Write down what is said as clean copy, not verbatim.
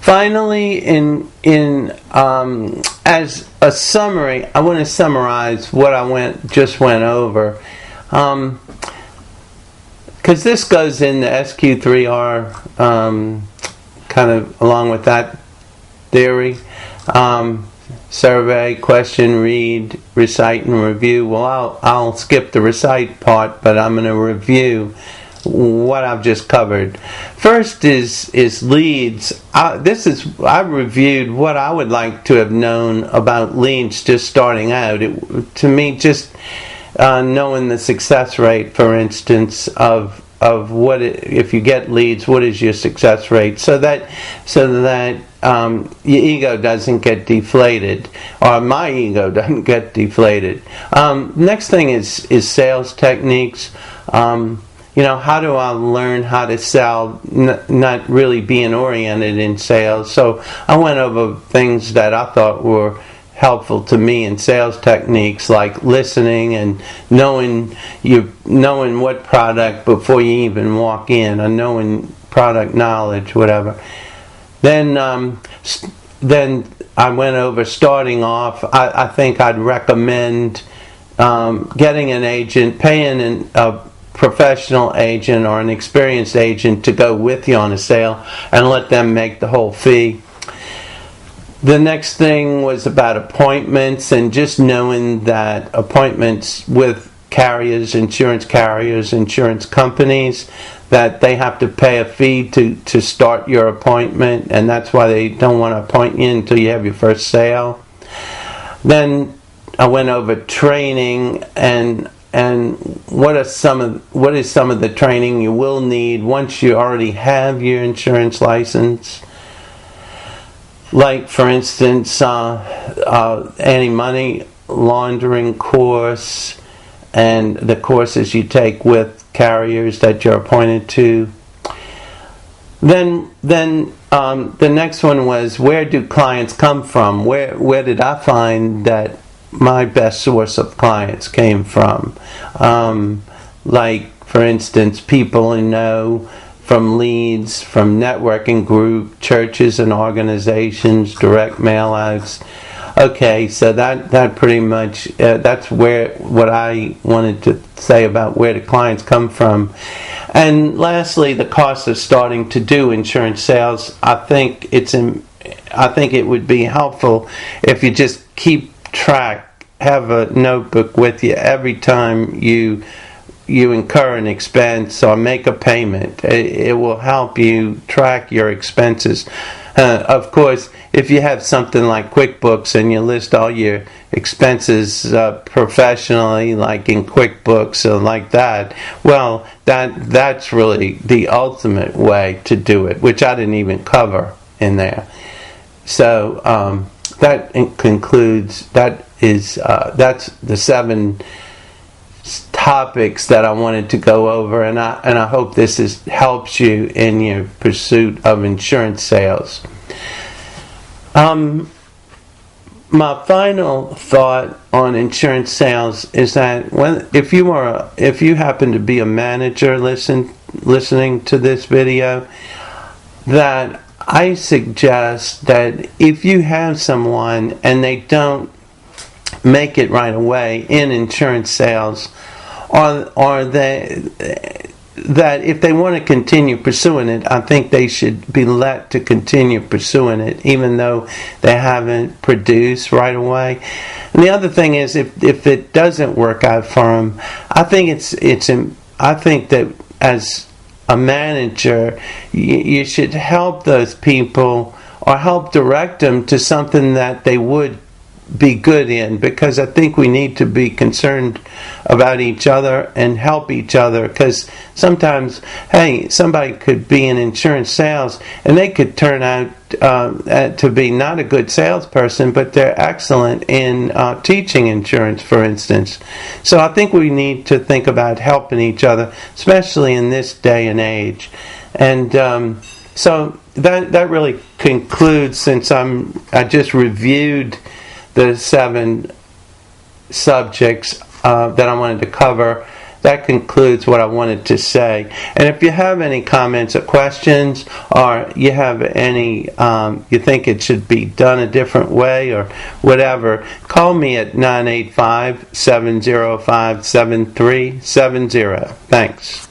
Finally, as a summary, I want to summarize what I just went over, because this goes in the SQ3R, kind of along with that theory. Survey, question, read, recite, and review. Well, I'll skip the recite part, but I'm going to review what I've just covered. First is leads. I reviewed what I would like to have known about leads just starting out. To me, just knowing the success rate, for instance, of if you get leads, what is your success rate, so that your ego doesn't get deflated, or my ego doesn't get deflated. Next thing is sales techniques. How do I learn how to sell, not really being oriented in sales? So I went over things that I thought were helpful to me in sales techniques, like listening and knowing what product before you even walk in, or knowing product knowledge, whatever. Then I went over starting off. I think I'd recommend getting an agent, paying a professional agent or an experienced agent to go with you on a sale and let them make the whole fee. The next thing was about appointments, and just knowing that appointments with insurance carriers, insurance companies, that they have to pay a fee to start your appointment, and that's why they don't want to appoint you until you have your first sale. Then I went over training and what is some of the training you will need once you already have your insurance license. Like, for instance, anti-money laundering course, and the courses you take with carriers that you're appointed to. Then the next one was, where do clients come from? Where did I find that my best source of clients came from? Like, for instance, people who know, from leads, from networking group, churches and organizations, direct mail outs. Okay, so that pretty much, that's what I wanted to say about where the clients come from. And lastly, the cost of starting to do insurance sales. I think it would be helpful if you just keep track, have a notebook with you every time you incur an expense or make a payment. It will help you track your expenses. Of course, if you have something like QuickBooks and you list all your expenses professionally, like in QuickBooks or like that, well, that's really the ultimate way to do it, which I didn't even cover in there. So that concludes. That's the 7 topics that I wanted to go over, and I hope this helps you in your pursuit of insurance sales. My final thought on insurance sales is that if you happen to be a manager listening to this video, that I suggest that if you have someone and they don't make it right away in insurance sales, or that if they want to continue pursuing it, I think they should be let to continue pursuing it, even though they haven't produced right away. And the other thing is, if it doesn't work out for them, I think that as a manager, you should help those people, or help direct them to something that they would be good in, because I think we need to be concerned about each other and help each other, because sometimes, somebody could be in insurance sales and they could turn out to be not a good salesperson, but they're excellent in teaching insurance, for instance. So I think we need to think about helping each other, especially in this day and age. And so that really concludes, since I just reviewed the 7 subjects that I wanted to cover. that concludes what I wanted to say. And if you have any comments or questions, or you have any, you think it should be done a different way or whatever, call me at 985-705-7370. Thanks.